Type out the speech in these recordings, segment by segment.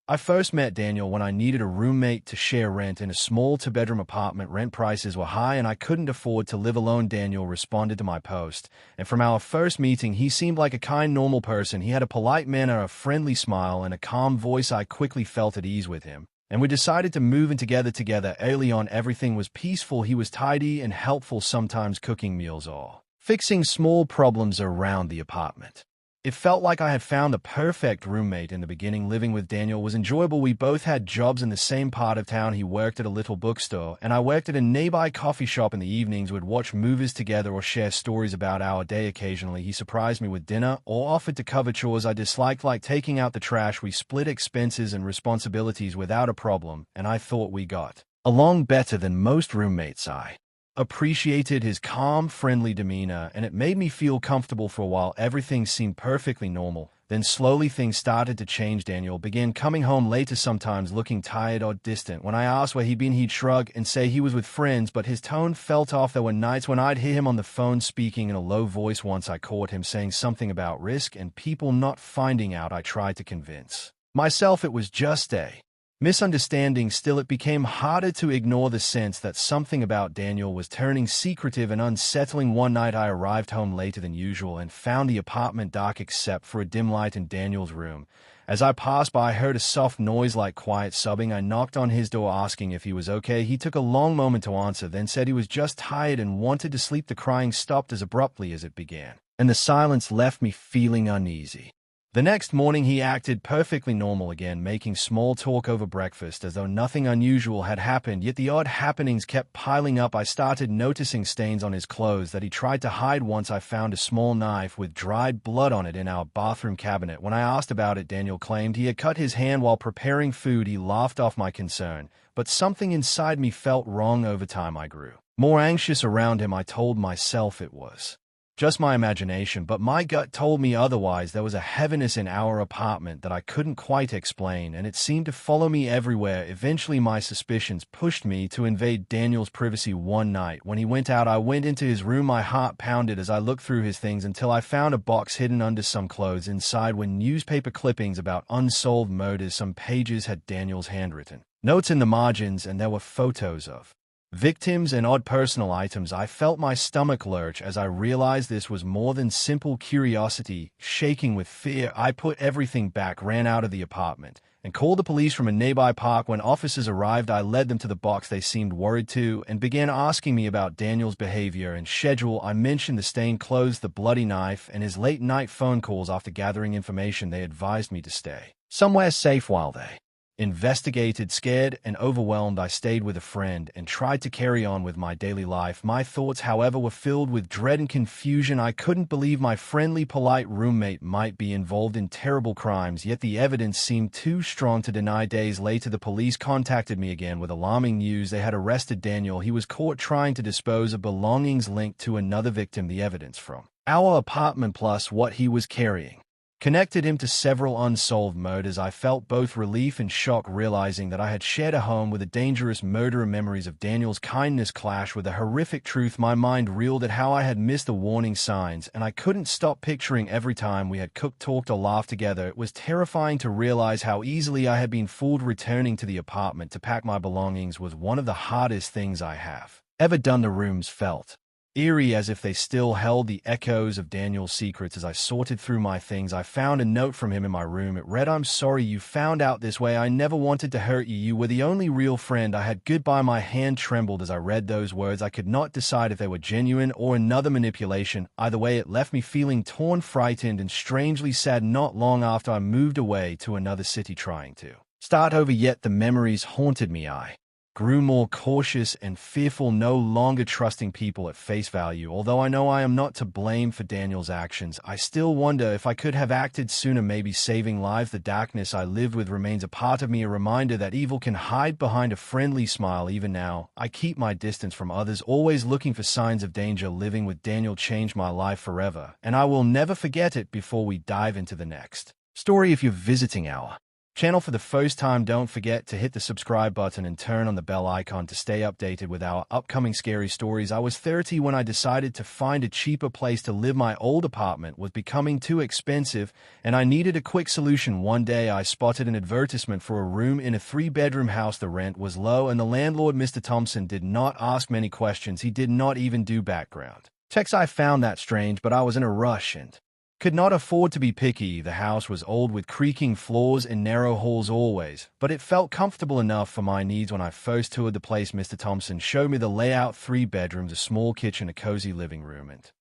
I first met Daniel when I needed a roommate to share rent in a small two-bedroom apartment. Rent prices were high and I couldn't afford to live alone. Daniel responded to my post, and from our first meeting, he seemed like a kind, normal person. He had a polite manner, a friendly smile, and a calm voice. I quickly felt at ease with him, and we decided to move in together. Early on, everything was peaceful. He was tidy and helpful, sometimes cooking meals or fixing small problems around the apartment. It felt like I had found the perfect roommate in the beginning. Living with Daniel was enjoyable. We both had jobs in the same part of town. He worked at a little bookstore, and I worked at a nearby coffee shop. In the evenings, we'd watch movies together or share stories about our day. Occasionally, he surprised me with dinner or offered to cover chores I disliked, like taking out the trash. We split expenses and responsibilities without a problem, and I thought we got along better than most roommates. I appreciated his calm, friendly demeanor, and it made me feel comfortable. For a while, everything seemed perfectly normal. Then slowly things started to change. Daniel began coming home later, sometimes looking tired or distant. When I asked where he'd been, he'd shrug and say he was with friends, but his tone felt off. There were nights when I'd hear him on the phone speaking in a low voice. Once I caught him saying something about risk and people not finding out. I tried to convince myself it was just a misunderstanding. Still, it became harder to ignore the sense that something about Daniel was turning secretive and unsettling. One night I arrived home later than usual and found the apartment dark except for a dim light in Daniel's room. As I passed by, I heard a soft noise like quiet sobbing. I knocked on his door asking if he was okay. He took a long moment to answer, then said he was just tired and wanted to sleep. The crying stopped as abruptly as it began, and the silence left me feeling uneasy. The next morning, he acted perfectly normal again, making small talk over breakfast as though nothing unusual had happened. Yet the odd happenings kept piling up. I started noticing stains on his clothes that he tried to hide. Once I found a small knife with dried blood on it in our bathroom cabinet. When I asked about it, Daniel claimed he had cut his hand while preparing food. He laughed off my concern, but something inside me felt wrong. Over time, I grew more anxious around him. I told myself it was just my imagination, but my gut told me otherwise. There was a heaviness in our apartment that I couldn't quite explain, and it seemed to follow me everywhere. Eventually, my suspicions pushed me to invade Daniel's privacy. One night, when he went out, I went into his room. My heart pounded as I looked through his things until I found a box hidden under some clothes. Inside were newspaper clippings about unsolved murders. Some pages had Daniel's handwritten notes in the margins, and there were photos of victims and odd personal items. I felt my stomach lurch as I realized this was more than simple curiosity. Shaking with fear, I put everything back, ran out of the apartment, and called the police from a nearby park. When officers arrived, I led them to the box. They seemed worried too and began asking me about Daniel's behavior and schedule. I mentioned the stained clothes, the bloody knife, and his late-night phone calls. After gathering information, they advised me to stay somewhere safe while they investigated. Scared and overwhelmed, I stayed with a friend and tried to carry on with my daily life. My thoughts, however, were filled with dread and confusion. I couldn't believe my friendly, polite roommate might be involved in terrible crimes, yet the evidence seemed too strong to deny. Days later, the police contacted me again with alarming news. They had arrested Daniel. He was caught trying to dispose of belongings linked to another victim. The evidence from our apartment plus what he was carrying connected him to several unsolved murders. I felt both relief and shock, realizing that I had shared a home with a dangerous murderer. Memories of Daniel's kindness clashed with the horrific truth. My mind reeled at how I had missed the warning signs, and I couldn't stop picturing every time we had cooked, talked, or laughed together. It was terrifying to realize how easily I had been fooled. Returning to the apartment to pack my belongings was one of the hardest things I have ever done. The rooms felt eerie, as if they still held the echoes of Daniel's secrets. As I sorted through my things, I found a note from him in my room. It read, "I'm sorry you found out this way. I never wanted to hurt you. You were the only real friend I had. Goodbye." My hand trembled as I read those words. I could not decide if they were genuine or another manipulation. Either way, it left me feeling torn, frightened, and strangely sad. Not long after, I moved away to another city, trying to start over, yet the memories haunted me. I grew more cautious and fearful, no longer trusting people at face value. Although I know I am not to blame for Daniel's actions, I still wonder if I could have acted sooner, maybe saving lives. The darkness I lived with remains a part of me, a reminder that evil can hide behind a friendly smile. Even now, I keep my distance from others, always looking for signs of danger. Living with Daniel changed my life forever, and I will never forget it. Before we dive into the next story, if you're visiting our channel for the first time, don't forget to hit the subscribe button and turn on the bell icon to stay updated with our upcoming scary stories. I was 30 when I decided to find a cheaper place to live. My old apartment was becoming too expensive, and I needed a quick solution. One day, I spotted an advertisement for a room in a 3-bedroom house. The rent was low, and the landlord, Mr. Thompson, did not ask many questions. He did not even do background checks. I found that strange, but I was in a rush and could not afford to be picky. The house was old with creaking floors and narrow halls always, but it felt comfortable enough for my needs. When I first toured the place, Mr. Thompson showed me the layout: 3 bedrooms, a small kitchen, a cozy living room, and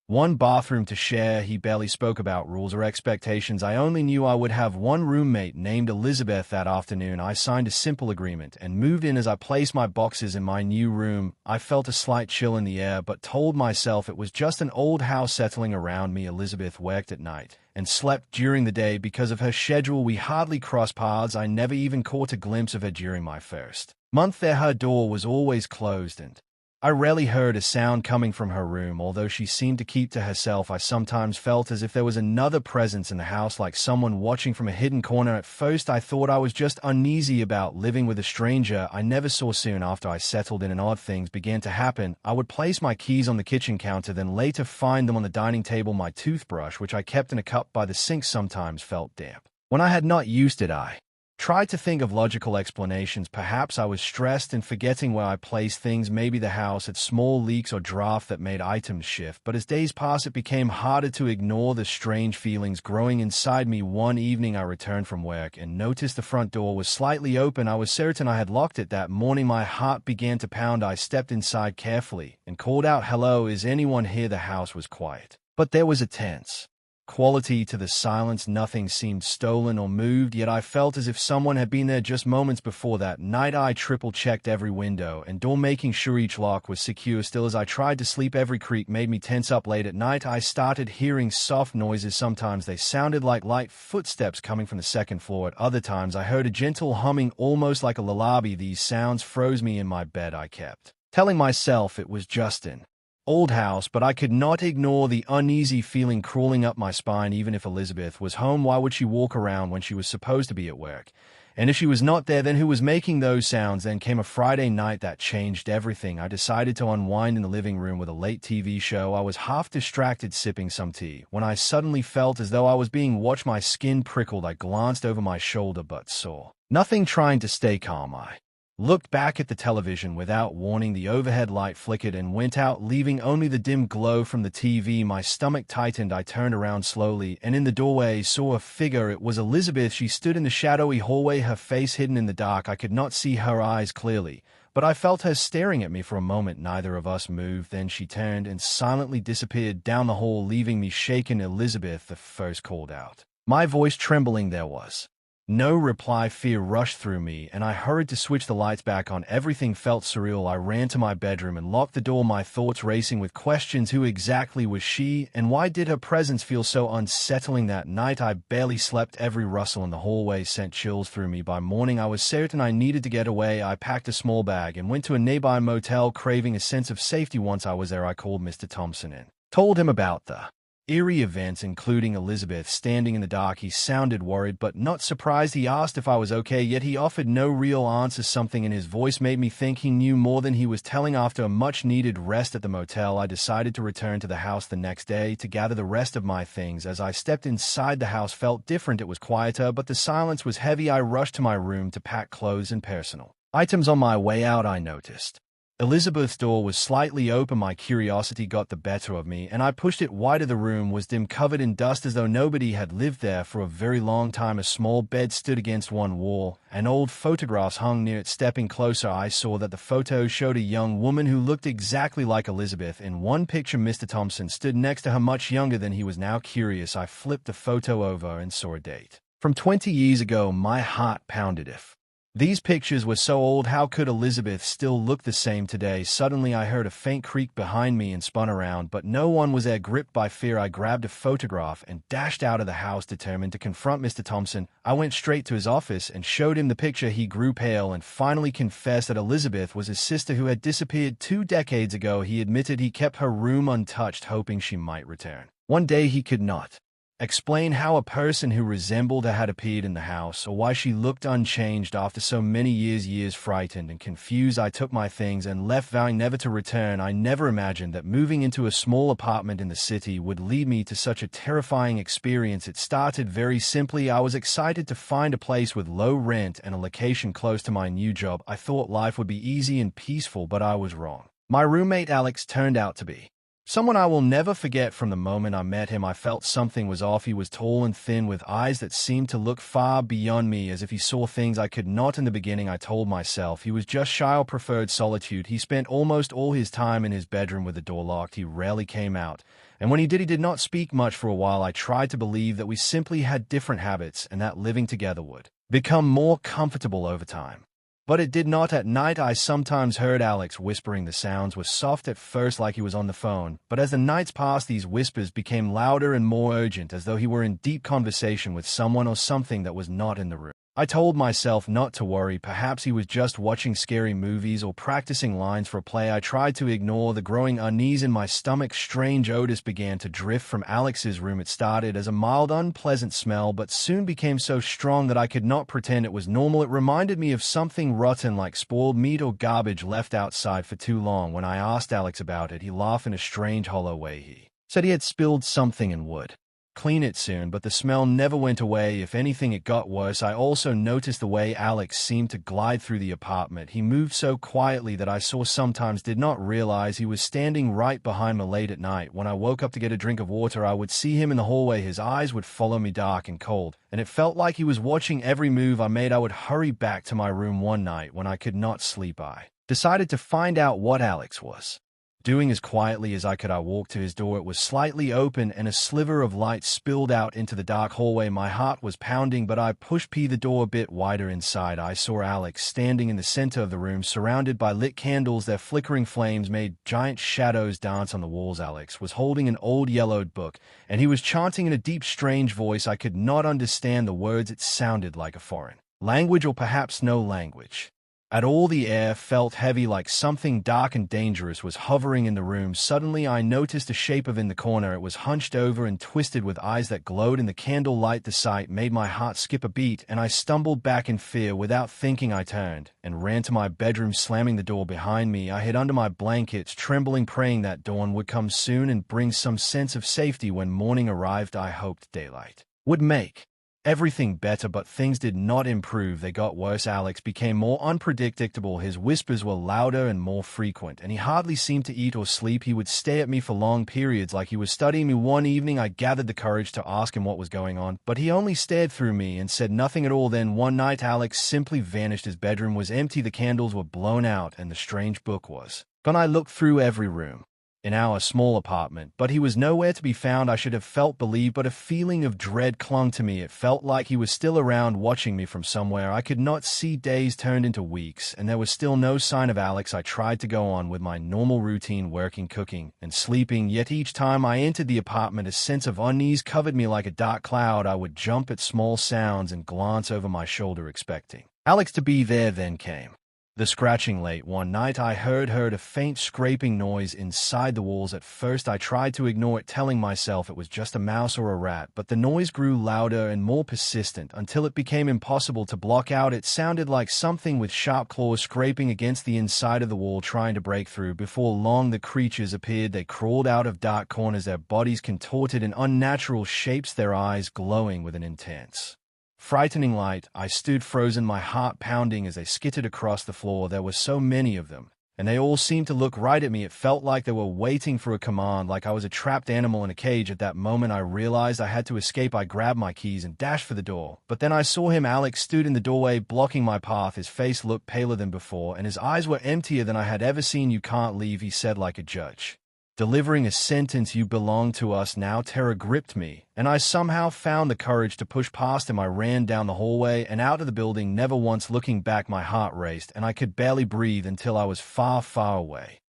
1 bathroom to share. He barely spoke about rules or expectations. I only knew I would have one roommate named Elizabeth. That afternoon, I signed a simple agreement and moved in. As I placed my boxes in my new room, I felt a slight chill in the air, but told myself it was just an old house settling around me. Elizabeth worked at night and slept during the day. Because of her schedule, we hardly crossed paths. I never even caught a glimpse of her during my first month there. Her door was always closed, and I rarely heard a sound coming from her room. Although she seemed to keep to herself, I sometimes felt as if there was another presence in the house, like someone watching from a hidden corner. At first, I thought I was just uneasy about living with a stranger I never saw. Soon after I settled in and odd things began to happen. I would place my keys on the kitchen counter, then later find them on the dining table. My toothbrush, which I kept in a cup by the sink, sometimes felt damp. When I had not used it, I tried to think of logical explanations. Perhaps I was stressed and forgetting where I placed things. Maybe the house had small leaks or draft that made items shift. But as days passed, it became harder to ignore the strange feelings growing inside me. One evening, I returned from work and noticed the front door was slightly open. I was certain I had locked it that morning. My heart began to pound. I stepped inside carefully and called out, "Hello, is anyone here?" The house was quiet, but there was a tense quality to the silence. Nothing seemed stolen or moved, yet I felt as if someone had been there just moments before. That night, I triple-checked every window and door, making sure each lock was secure. Still, as I tried to sleep, every creak made me tense up. Late at night, I started hearing soft noises. Sometimes they sounded like light footsteps coming from the second floor. At other times, I heard a gentle humming, almost like a lullaby. These sounds froze me in my bed. I kept telling myself it was just an old house, but I could not ignore the uneasy feeling crawling up my spine. Even if Elizabeth was home, why would she walk around when she was supposed to be at work? And if she was not there, then who was making those sounds? Then came a Friday night that changed everything. I decided to unwind in the living room with a late TV show. I was half distracted, sipping some tea, when I suddenly felt as though I was being watched. My skin prickled. I glanced over my shoulder but saw nothing. Trying to stay calm, I looked back at the television. Without warning, the overhead light flickered and went out, leaving only the dim glow from the TV. My stomach tightened. I turned around slowly, and in the doorway saw a figure. It was Elizabeth. She stood in the shadowy hallway, her face hidden in the dark. I could not see her eyes clearly, but I felt her staring at me. For a moment, neither of us moved. Then she turned and silently disappeared down the hall, leaving me shaken. "Elizabeth," the first called out, my voice trembling. There was no reply. Fear rushed through me, and I hurried to switch the lights back on. Everything felt surreal. I ran to my bedroom and locked the door, my thoughts racing with questions. Who exactly was she, and why did her presence feel so unsettling? That night, I barely slept. Every rustle in the hallway sent chills through me. By morning, I was certain I needed to get away. I packed a small bag and went to a nearby motel, craving a sense of safety. Once I was there, I called Mr. Thompson and told him about the eerie events, including Elizabeth standing in the dark. He sounded worried, but not surprised. He asked if I was okay, yet he offered no real answer. Something in his voice made me think he knew more than he was telling. After a much-needed rest at the motel, I decided to return to the house the next day to gather the rest of my things. As I stepped inside, the house felt different. It was quieter, but the silence was heavy. I rushed to my room to pack clothes and personal items. On my way out, I noticed Elizabeth's door was slightly open. My curiosity got the better of me, and I pushed it wider. The room was dim, covered in dust, as though nobody had lived there for a very long time. A small bed stood against one wall, and old photographs hung near it. Stepping closer, I saw that the photos showed a young woman who looked exactly like Elizabeth. In one picture, Mr. Thompson stood next to her, much younger than he was now. Curious, I flipped the photo over and saw a date from 20 years ago. My heart pounded. If these pictures were so old, how could Elizabeth still look the same today? Suddenly, I heard a faint creak behind me and spun around, but no one was there. Gripped by fear, I grabbed a photograph and dashed out of the house, determined to confront Mr. Thompson. I went straight to his office and showed him the picture. He grew pale and finally confessed that Elizabeth was his sister who had disappeared 2 decades ago. He admitted he kept her room untouched, hoping she might return one day. He could not explain how a person who resembled her had appeared in the house, or why she looked unchanged after so many years. Frightened and confused, I took my things and left, vowing never to return. I never imagined that moving into a small apartment in the city would lead me to such a terrifying experience. It started very simply. I was excited to find a place with low rent and a location close to my new job. I thought life would be easy and peaceful, but I was wrong. My roommate Alex turned out to be someone I will never forget. From the moment I met him, I felt something was off. He was tall and thin, with eyes that seemed to look far beyond me, as if he saw things I could not. In the beginning, I told myself he was just shy or preferred solitude. He spent almost all his time in his bedroom with the door locked. He rarely came out, and when he did not speak much for a while. I tried to believe that we simply had different habits and that living together would become more comfortable over time. But it did not. At night, I sometimes heard Alex whispering. The sounds were soft at first, like he was on the phone, but as the nights passed, these whispers became louder and more urgent, as though he were in deep conversation with someone or something that was not in the room. I told myself not to worry. Perhaps he was just watching scary movies or practicing lines for a play. I tried to ignore the growing unease in my stomach. Strange odors began to drift from Alex's room. It started as a mild, unpleasant smell, but soon became so strong that I could not pretend it was normal. It reminded me of something rotten, like spoiled meat or garbage left outside for too long. When I asked Alex about it, he laughed in a strange, hollow way. He said he had spilled something and would clean it soon, but the smell never went away. If anything, it got worse. I also noticed the way Alex seemed to glide through the apartment. He moved so quietly that I sometimes did not realize he was standing right behind me. Late at night, when I woke up to get a drink of water, I would see him in the hallway. His eyes would follow me, dark and cold, and it felt like he was watching every move I made. I would hurry back to my room. One night, when I could not sleep, I decided to find out what Alex was doing. As quietly as I could, I walked to his door. It was slightly open, and a sliver of light spilled out into the dark hallway. My heart was pounding, but I pushed the door a bit wider. Inside, I saw Alex standing in the center of the room, surrounded by lit candles. Their flickering flames made giant shadows dance on the walls. Alex was holding an old yellowed book, and he was chanting in a deep, strange voice. I could not understand the words. It sounded like a foreign language, or perhaps no language at all. The air felt heavy, like something dark and dangerous was hovering in the room. Suddenly, I noticed a shape in the corner. It was hunched over and twisted, with eyes that glowed in the candle light. The sight made my heart skip a beat, and I stumbled back in fear. Without thinking, I turned and ran to my bedroom, slamming the door behind me. I hid under my blankets, trembling, praying that dawn would come soon and bring some sense of safety. When morning arrived, I hoped daylight would make everything better, but things did not improve. They got worse. Alex became more unpredictable. His whispers were louder and more frequent, and he hardly seemed to eat or sleep. He would stare at me for long periods, like he was studying me. One evening, I gathered the courage to ask him what was going on, but he only stared through me and said nothing at all. Then one night, Alex simply vanished. His bedroom was empty, the candles were blown out, and the strange book was gone. I looked through every room in our small apartment, but he was nowhere to be found. I should have felt relieved, but a feeling of dread clung to me. It felt like he was still around, watching me from somewhere I could not see. Days turned into weeks, and there was still no sign of Alex. I tried to go on with my normal routine, working, cooking, and sleeping, yet each time I entered the apartment, a sense of unease covered me like a dark cloud. I would jump at small sounds and glance over my shoulder, expecting Alex to be there. Then came the scratching. Late one night, I heard a faint scraping noise inside the walls. At first, I tried to ignore it, telling myself it was just a mouse or a rat, but the noise grew louder and more persistent until it became impossible to block out. It sounded like something with sharp claws scraping against the inside of the wall, trying to break through. Before long, the creatures appeared. They crawled out of dark corners, their bodies contorted in unnatural shapes, their eyes glowing with an intense, frightening light. I stood frozen, my heart pounding, as they skittered across the floor. There were so many of them, and they all seemed to look right at me. It felt like they were waiting for a command, like I was a trapped animal in a cage. At that moment, I realized I had to escape. I grabbed my keys and dashed for the door. But then I saw him. Alex stood in the doorway, blocking my path. His face looked paler than before, and his eyes were emptier than I had ever seen. "You can't leave," he said, like a judge delivering a sentence. "You belong to us now." Terror gripped me, and I somehow found the courage to push past him. I ran down the hallway and out of the building, never once looking back. My heart raced, and I could barely breathe until I was far, far away.